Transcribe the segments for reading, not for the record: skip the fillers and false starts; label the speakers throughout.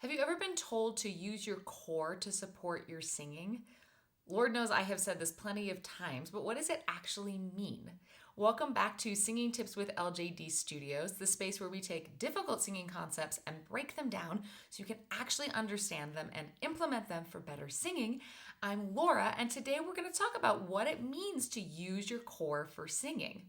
Speaker 1: Have you ever been told to use your core to support your singing? Lord knows I have said this plenty of times, but what does it actually mean? Welcome back to Singing Tips with LJDstudios, the space where we take difficult singing concepts and break them down so you can actually understand them and implement them for better singing. I'm Laura, and today we're going to talk about what it means to use your core for singing.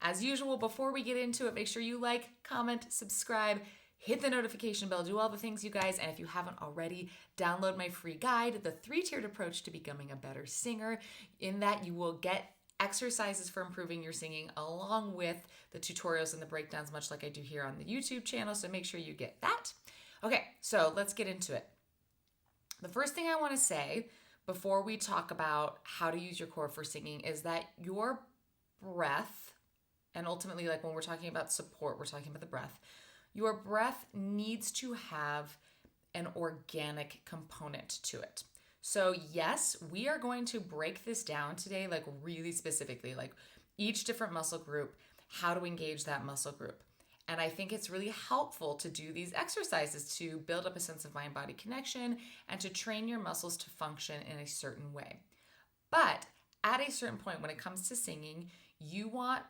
Speaker 1: As usual, before we get into it, make sure you like, comment, subscribe, hit the notification bell, do all the things, you guys. And if you haven't already, download my free guide, The 3-Tiered Approach to Becoming a Better Singer. In that, you will get exercises for improving your singing along with the tutorials and the breakdowns, much like I do here on the YouTube channel. So make sure you get that. Okay, so let's get into it. The first thing I want to say before we talk about how to use your core for singing is that your breath, and ultimately, like when we're talking about support, we're talking about the breath. Your breath needs to have an organic component to it. So yes, we are going to break this down today, like really specifically, like each different muscle group, how to engage that muscle group. And I think it's really helpful to do these exercises to build up a sense of mind-body connection and to train your muscles to function in a certain way. But at a certain point, when it comes to singing, you want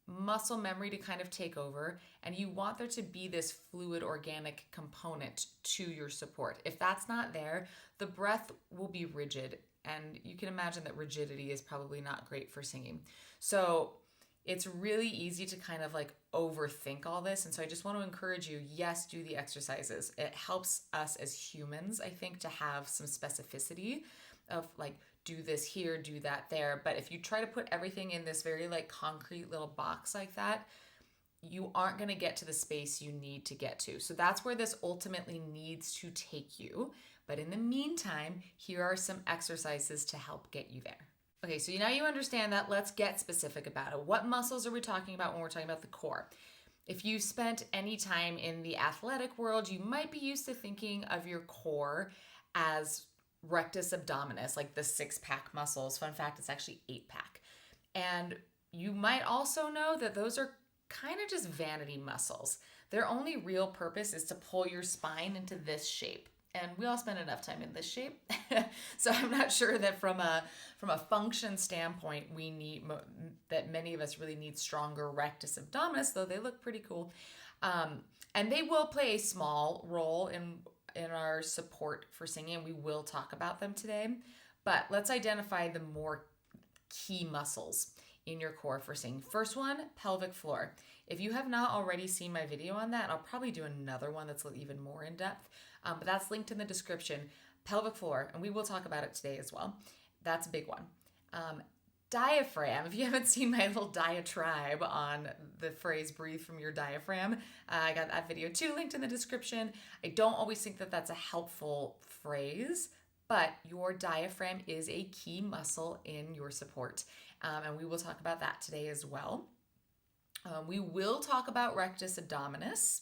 Speaker 1: muscle memory to kind of take over, and you want there to be this fluid organic component to your support. If that's not there, the breath will be rigid, and you can imagine that rigidity is probably not great for singing. So it's really easy to kind of like overthink all this. And so I just want to encourage you, yes, do the exercises. It helps us as humans, I think, to have some specificity of like, do this here, do that there. But if you try to put everything in this very like concrete little box like that, you aren't going to get to the space you need to get to. So that's where this ultimately needs to take you. But in the meantime, here are some exercises to help get you there. Okay, so now you understand that. Let's get specific about it. What muscles are we talking about when we're talking about the core? If you've spent any time in the athletic world, you might be used to thinking of your core as rectus abdominis, like the 6-pack muscles. Fun fact, it's actually 8-pack. And you might also know that those are kind of just vanity muscles. Their only real purpose is to pull your spine into this shape. And we all spend enough time in this shape. So I'm not sure that from a function standpoint, we need that many of us really need stronger rectus abdominis, though they look pretty cool. And they will play a small role in our support for singing. We will talk about them today. But let's identify the more key muscles in your core for singing. First one, pelvic floor. If you have not already seen my video on that, I'll probably do another one that's even more in depth, but that's linked in the description. Pelvic floor, and we will talk about it today as well. That's a big one. Diaphragm. If you haven't seen my little diatribe on the phrase breathe from your diaphragm, I got that video too linked in the description. I don't always think that that's a helpful phrase, but your diaphragm is a key muscle in your support. And we will talk about that today as well. We will talk about rectus abdominis.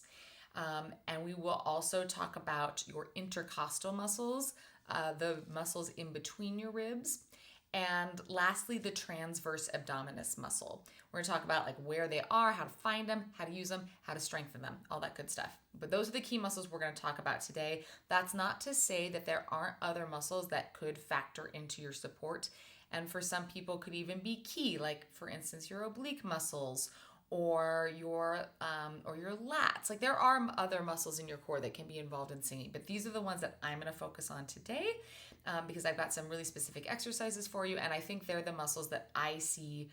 Speaker 1: And we will also talk about your intercostal muscles, the muscles in between your ribs. And lastly, the transverse abdominis muscle. We're going to talk about like where they are, how to find them, how to use them, how to strengthen them, all that good stuff. But those are the key muscles we're going to talk about today. That's not to say that there aren't other muscles that could factor into your support. And for some people could even be key, like for instance, your oblique muscles or your lats. Like there are other muscles in your core that can be involved in singing, but these are the ones that I'm going to focus on today because I've got some really specific exercises for you, and I think they're the muscles that I see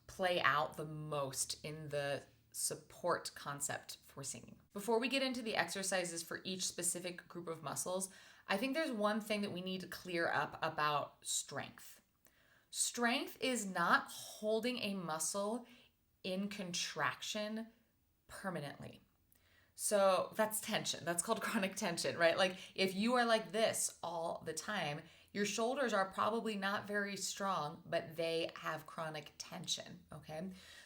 Speaker 1: play out the most in the support concept for singing. Before we get into the exercises for each specific group of muscles, I think there's one thing that we need to clear up about strength. Strength is not holding a muscle in contraction permanently. So that's tension. That's called chronic tension, right? Like if you are like this all the time, your shoulders are probably not very strong, but they have chronic tension, okay?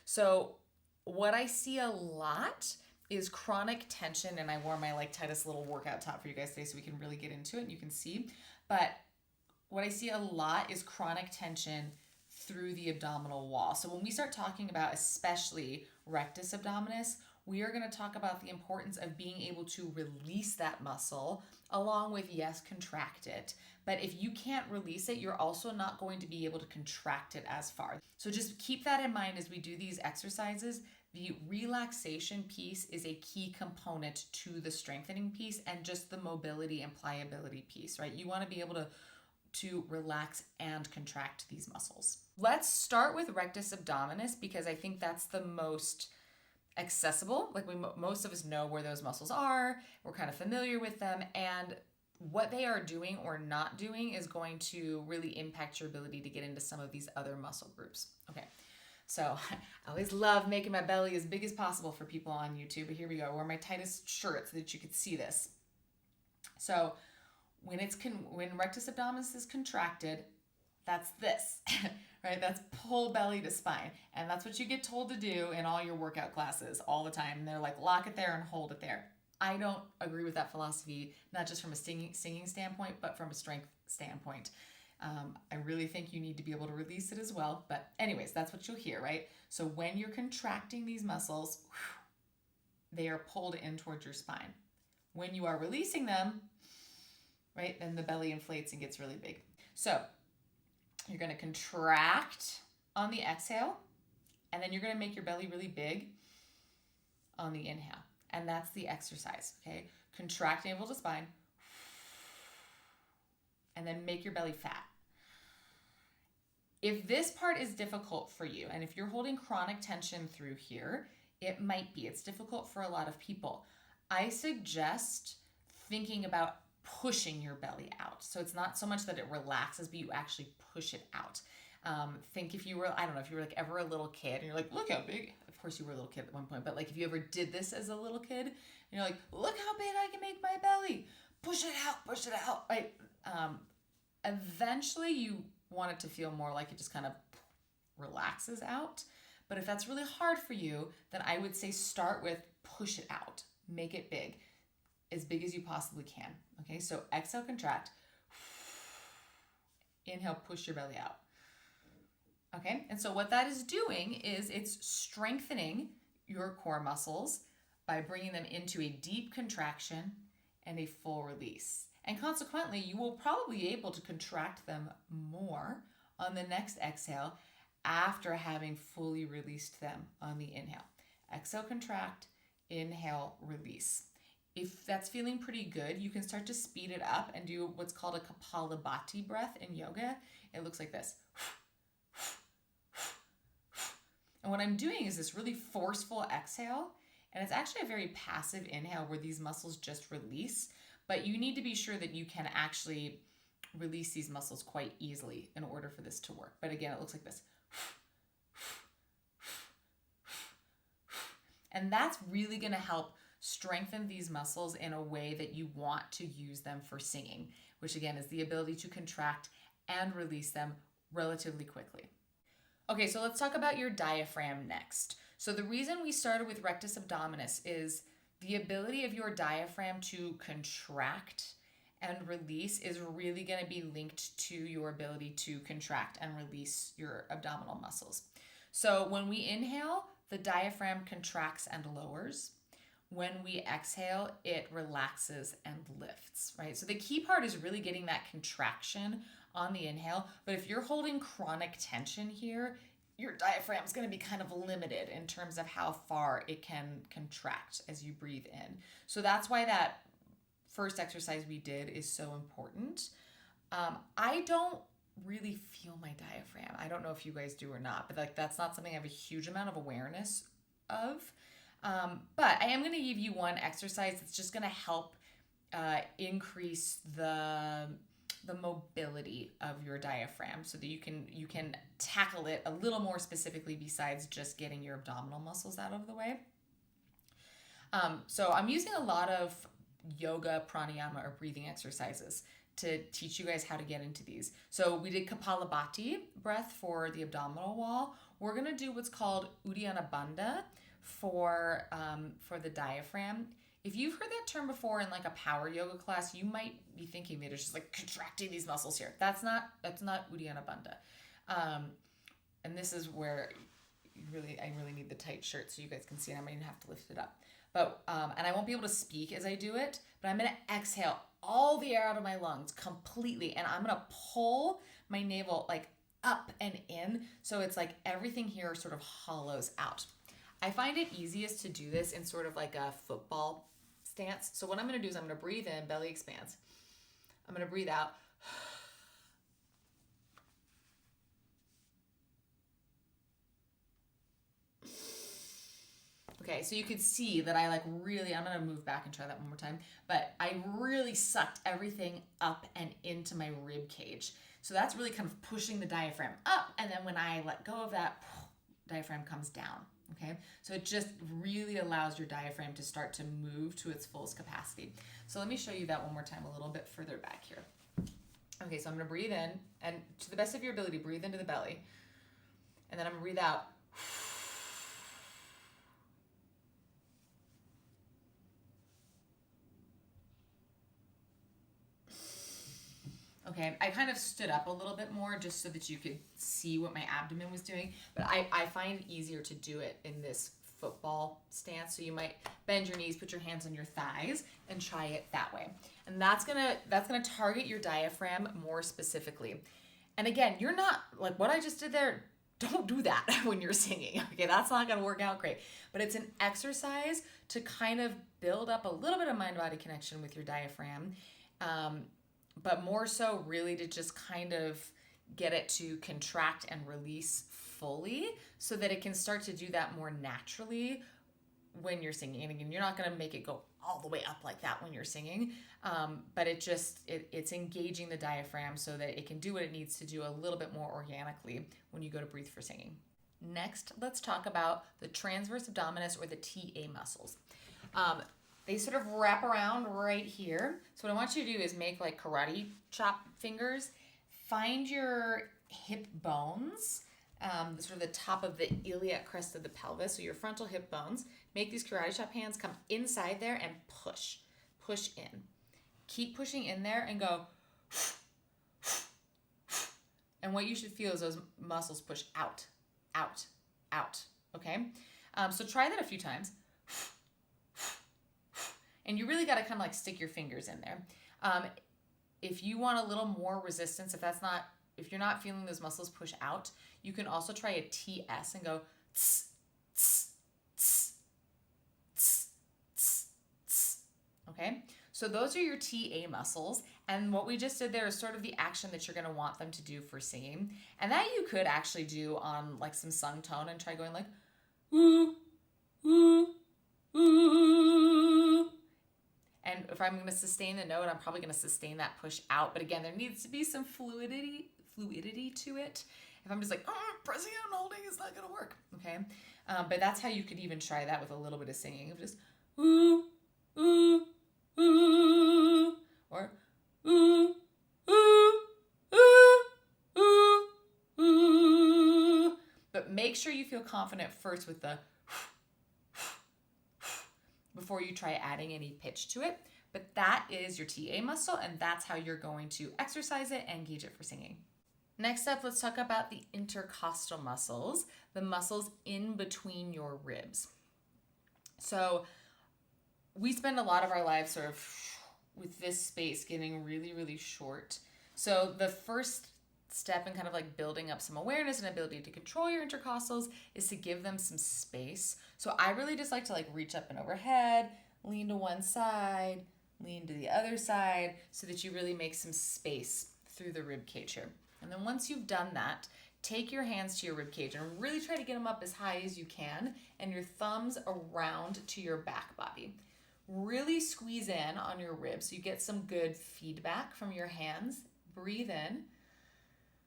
Speaker 1: So what I see a lot is chronic tension, and I wore my like tightest little workout top for you guys today so we can really get into it and you can see. But what I see a lot is chronic tension through the abdominal wall. So when we start talking about especially rectus abdominis, we are going to talk about the importance of being able to release that muscle along with, yes, contract it. But if you can't release it, you're also not going to be able to contract it as far. So just keep that in mind as we do these exercises. The relaxation piece is a key component to the strengthening piece and just the mobility and pliability piece, right? You want to be able to relax and contract these muscles. Let's start with rectus abdominis because I think that's the most accessible. Like most of us know where those muscles are. We're kind of familiar with them, and what they are doing or not doing is going to really impact your ability to get into some of these other muscle groups. Okay. So I always love making my belly as big as possible for people on YouTube, but here we go. I wear my tightest shirt so that you could see this. So when rectus abdominis is contracted, that's this, right? That's pull belly to spine. And that's what you get told to do in all your workout classes all the time. And they're like, lock it there and hold it there. I don't agree with that philosophy, not just from a singing standpoint, but from a strength standpoint. I really think you need to be able to release it as well. But anyways, that's what you'll hear, right? So when you're contracting these muscles, they are pulled in towards your spine. When you are releasing them, right, then the belly inflates and gets really big. So you're going to contract on the exhale, and then you're going to make your belly really big on the inhale. And that's the exercise, okay? Contract navel to spine, and then make your belly fat. If this part is difficult for you, and if you're holding chronic tension through here, it might be. It's difficult for a lot of people. I suggest thinking about pushing your belly out. So it's not so much that it relaxes, but you actually push it out. Think if you were, I don't know, if you were like ever a little kid and you're like, look how big, of course you were a little kid at one point, but like if you ever did this as a little kid, and you're like, look how big I can make my belly, push it out, right? Eventually you want it to feel more like it just kind of relaxes out. But if that's really hard for you, then I would say start with push it out, make it big as you possibly can. Okay, so exhale, contract, inhale, push your belly out. Okay, and so what that is doing is it's strengthening your core muscles by bringing them into a deep contraction and a full release. And consequently, you will probably be able to contract them more on the next exhale after having fully released them on the inhale. Exhale, contract, inhale, release. If that's feeling pretty good, you can start to speed it up and do what's called a Kapalabhati breath in yoga. It looks like this. And what I'm doing is this really forceful exhale, and it's actually a very passive inhale where these muscles just release, but you need to be sure that you can actually release these muscles quite easily in order for this to work. But again, it looks like this. And that's really going to help strengthen these muscles in a way that you want to use them for singing, which again is the ability to contract and release them relatively quickly. Okay, so let's talk about your diaphragm next. So the reason we started with rectus abdominis is the ability of your diaphragm to contract and release is really going to be linked to your ability to contract and release your abdominal muscles. So when we inhale, the diaphragm contracts and lowers. When we exhale, it relaxes and lifts, right? So the key part is really getting that contraction on the inhale. But if you're holding chronic tension here, your diaphragm is going to be kind of limited in terms of how far it can contract as you breathe in. So that's why that first exercise we did is so important. I don't really feel my diaphragm. I don't know if you guys do or not, but like that's not something I have a huge amount of awareness of. But I am going to give you one exercise that's just going to help increase the mobility of your diaphragm so that you can tackle it a little more specifically besides just getting your abdominal muscles out of the way. So I'm using a lot of yoga, pranayama, or breathing exercises to teach you guys how to get into these. So we did Kapalabhati breath for the abdominal wall. We're going to do what's called Uddiyana Bandha for the diaphragm. If you've heard that term before in like a power yoga class, you might be thinking that it's just like contracting these muscles here. That's not Uddiyana Bandha. And this is where I really need the tight shirt so you guys can see it. I might even have to lift it up. But, and I won't be able to speak as I do it, but I'm going to exhale all the air out of my lungs completely. And I'm going to pull my navel like up and in. So it's like everything here sort of hollows out. I find it easiest to do this in sort of like a football stance. So what I'm going to do is I'm going to breathe in, belly expands. I'm going to breathe out. Okay, so you can see that I like really, I'm gonna move back and try that one more time, but I really sucked everything up and into my rib cage. So that's really kind of pushing the diaphragm up, and then when I let go of that, diaphragm comes down, okay? So it just really allows your diaphragm to start to move to its fullest capacity. So let me show you that one more time a little bit further back here. Okay, so I'm gonna breathe in, and to the best of your ability, breathe into the belly, and then I'm gonna breathe out. Okay, I kind of stood up a little bit more just so that you could see what my abdomen was doing, but I find it easier to do it in this football stance. So you might bend your knees, put your hands on your thighs, and try it that way. And that's gonna target your diaphragm more specifically. And again, you're not, like what I just did there, don't do that when you're singing. Okay, that's not gonna work out great. But it's an exercise to kind of build up a little bit of mind-body connection with your diaphragm. But more so really to just kind of get it to contract and release fully so that it can start to do that more naturally when you're singing. And again, you're not going to make it go all the way up like that when you're singing, but it's engaging the diaphragm so that it can do what it needs to do a little bit more organically when you go to breathe for singing. Next, let's talk about the transverse abdominis or the TA muscles. They sort of wrap around right here. So what I want you to do is make like karate chop fingers. Find your hip bones, sort of the top of the iliac crest of the pelvis, so your frontal hip bones. Make these karate chop hands come inside there and push in. Keep pushing in there and go. And what you should feel is those muscles push out, out, out, okay? So try that a few times. And you really got to kind of like stick your fingers in there. If you want a little more resistance, if you're not feeling those muscles push out, you can also try a TS and go tss, tss, tss, tss, tss, tss. Okay? So those are your TA muscles. And what we just did there is sort of the action that you're going to want them to do for singing. And that you could actually do on like some sung tone and try going like, ooh, ooh, ooh. And if I'm going to sustain the note, I'm probably going to sustain that push out. But again, there needs to be some fluidity to it. If I'm just like, pressing out and holding, it's not going to work. Okay? But that's how you could even try that with a little bit of singing. Of just, ooh, ooh, ooh. Or, ooh, ooh, ooh, ooh, ooh. But make sure you feel confident first with the before you try adding any pitch to it. But that is your TA muscle, and that's how you're going to exercise it and engage it for singing. Next up, let's talk about the intercostal muscles, the muscles in between your ribs. So we spend a lot of our lives sort of with this space getting really, really short. So the first step in kind of like building up some awareness and ability to control your intercostals is to give them some space. So I really just like to like reach up and overhead, lean to one side, lean to the other side, so that you really make some space through the rib cage here. And then once you've done that, take your hands to your rib cage and really try to get them up as high as you can, and your thumbs around to your back body. Really squeeze in on your ribs so you get some good feedback from your hands. Breathe in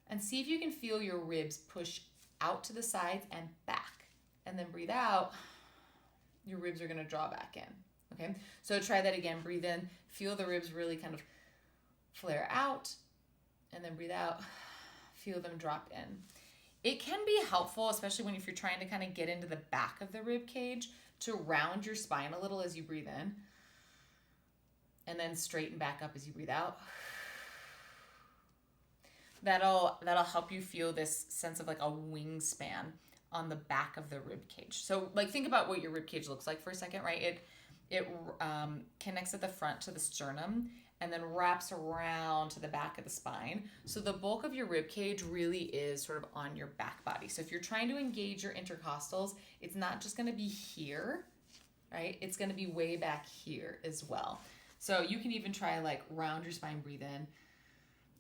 Speaker 1: and see if you can feel your ribs push out to the sides and back. And then breathe out, your ribs are gonna draw back in, okay? So try that again, breathe in, feel the ribs really kind of flare out, and then breathe out, feel them drop in. It can be helpful, especially if you're trying to kind of get into the back of the rib cage, to round your spine a little as you breathe in, and then straighten back up as you breathe out. That'll help you feel this sense of like a wingspan on the back of the rib cage. So like think about what your rib cage looks like for a second, right? It connects at the front to the sternum and then wraps around to the back of the spine. So the bulk of your rib cage really is sort of on your back body. So if you're trying to engage your intercostals, it's not just going to be here, right? It's going to be way back here as well. So you can even try like round your spine, breathe in.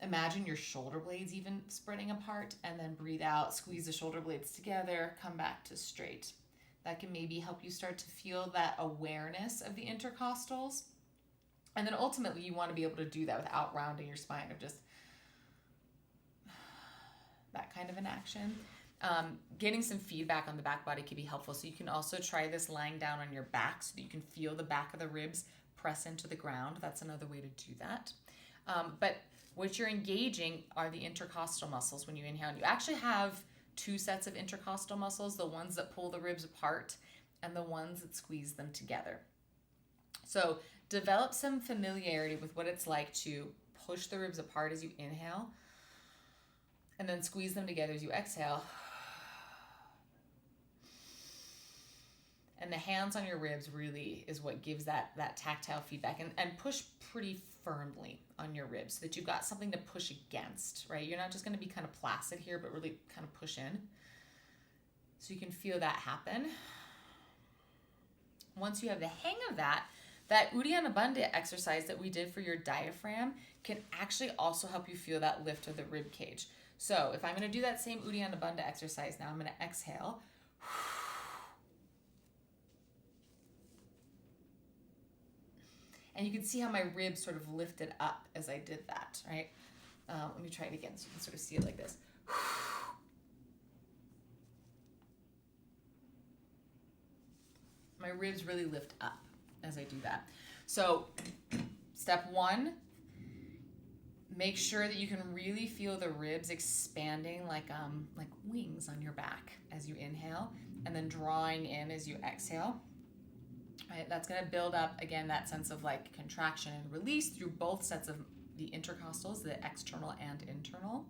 Speaker 1: Imagine your shoulder blades even spreading apart, and then breathe out, squeeze the shoulder blades together, come back to straight. That can maybe help you start to feel that awareness of the intercostals. And then ultimately you want to be able to do that without rounding your spine, of just that kind of an action. Getting some feedback on the back body can be helpful. So you can also try this lying down on your back so that you can feel the back of the ribs press into the ground. That's another way to do that. But what you're engaging are the intercostal muscles when you inhale. And you actually have two sets of intercostal muscles, the ones that pull the ribs apart and the ones that squeeze them together. So develop some familiarity with what it's like to push the ribs apart as you inhale and then squeeze them together as you exhale. And the hands on your ribs really is what gives that tactile feedback, and push pretty firmly on your ribs so that you've got something to push against, right? You're not just going to be kind of placid here, but really kind of push in. So you can feel that happen. Once you have the hang of that Uddiyana Bandha exercise that we did for your diaphragm can actually also help you feel that lift of the rib cage. So if I'm going to do that same Uddiyana Bandha exercise now, I'm going to exhale. And you can see how my ribs sort of lifted up as I did that, right? Let me try it again so you can sort of see it like this. My ribs really lift up as I do that. So step one, make sure that you can really feel the ribs expanding like wings on your back as you inhale, and then drawing in as you exhale. Right, that's going to build up, again, that sense of like contraction and release through both sets of the intercostals, the external and internal.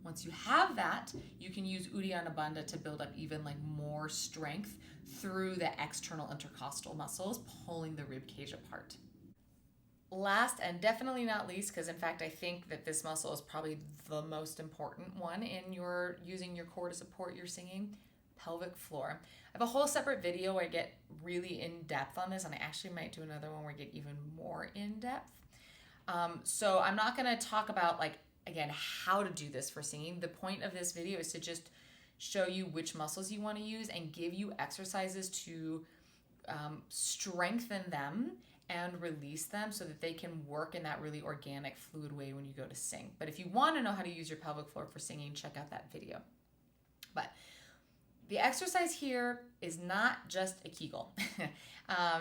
Speaker 1: Once you have that, you can use Uddiyana Bandha to build up even like more strength through the external intercostal muscles, pulling the rib cage apart. Last and definitely not least, because in fact I think that this muscle is probably the most important one in your using your core to support your singing, pelvic floor. I have a whole separate video where I get really in depth on this, and I actually might do another one where I get even more in depth. So I'm not going to talk about like, again, how to do this for singing. The point of this video is to just show you which muscles you want to use and give you exercises to strengthen them and release them so that they can work in that really organic, fluid way when you go to sing. But if you want to know how to use your pelvic floor for singing, check out that video. But the exercise here is not just a Kegel.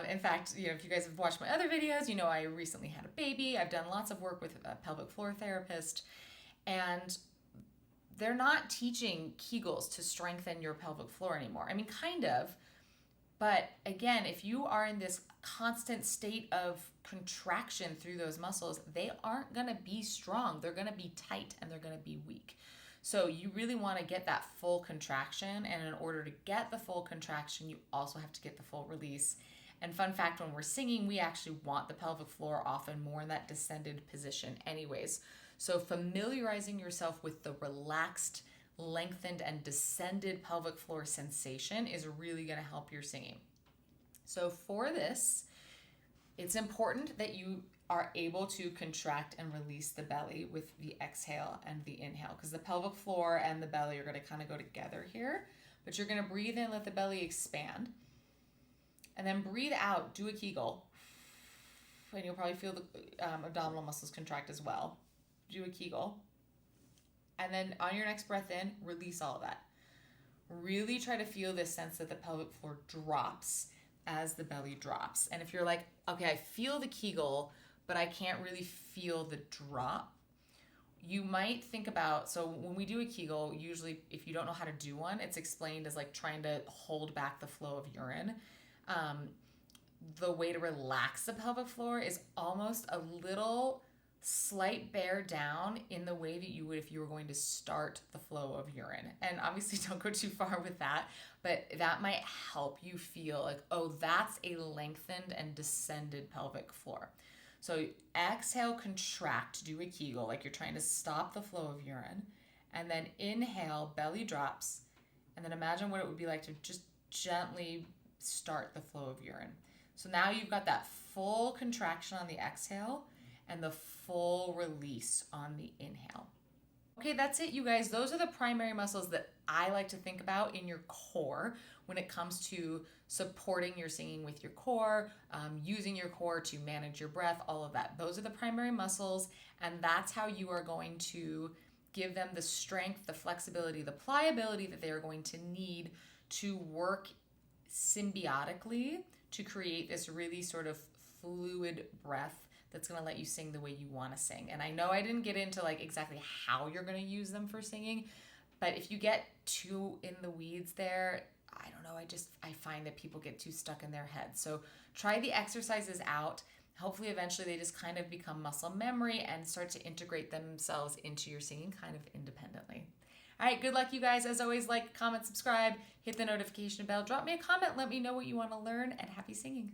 Speaker 1: In fact, if you guys have watched my other videos, you know I recently had a baby. I've done lots of work with a pelvic floor therapist, and they're not teaching Kegels to strengthen your pelvic floor anymore. I mean, kind of, but again, if you are in this constant state of contraction through those muscles, they aren't going to be strong. They're going to be tight and they're going to be weak. So you really want to get that full contraction, and in order to get the full contraction, you also have to get the full release. And fun fact, when we're singing, we actually want the pelvic floor often more in that descended position anyways. So familiarizing yourself with the relaxed, lengthened, and descended pelvic floor sensation is really going to help your singing. So for this, it's important that you are able to contract and release the belly with the exhale and the inhale, because the pelvic floor and the belly are going to kind of go together here. But you're going to breathe in, let the belly expand, and then breathe out, do a Kegel, and you'll probably feel the abdominal muscles contract as well. Do a Kegel, and then on your next breath in, release all of that. Really try to feel this sense that the pelvic floor drops as the belly drops. And if you're like, okay, I feel the Kegel, but I can't really feel the drop, you might think about, so when we do a Kegel, usually if you don't know how to do one, it's explained as like trying to hold back the flow of urine. The way to relax the pelvic floor is almost a little slight bear down in the way that you would if you were going to start the flow of urine. And obviously don't go too far with that, but that might help you feel like, oh, that's a lengthened and descended pelvic floor. So exhale, contract, do a Kegel, like you're trying to stop the flow of urine. And then inhale, belly drops. And then imagine what it would be like to just gently start the flow of urine. So now you've got that full contraction on the exhale and the full release on the inhale. Okay, that's it, you guys. Those are the primary muscles that I like to think about in your core when it comes to supporting your singing with your core, using your core to manage your breath, all of that. Those are the primary muscles, and that's how you are going to give them the strength, the flexibility, the pliability that they are going to need to work symbiotically to create this really sort of fluid breath that's going to let you sing the way you want to sing. And I know I didn't get into like exactly how you're going to use them for singing, but if you get too in the weeds there, I don't know, I find that people get too stuck in their heads. So try the exercises out. Hopefully eventually they just kind of become muscle memory and start to integrate themselves into your singing kind of independently. All right, good luck, you guys. As always, like, comment, subscribe, hit the notification bell, drop me a comment, let me know what you want to learn, and happy singing.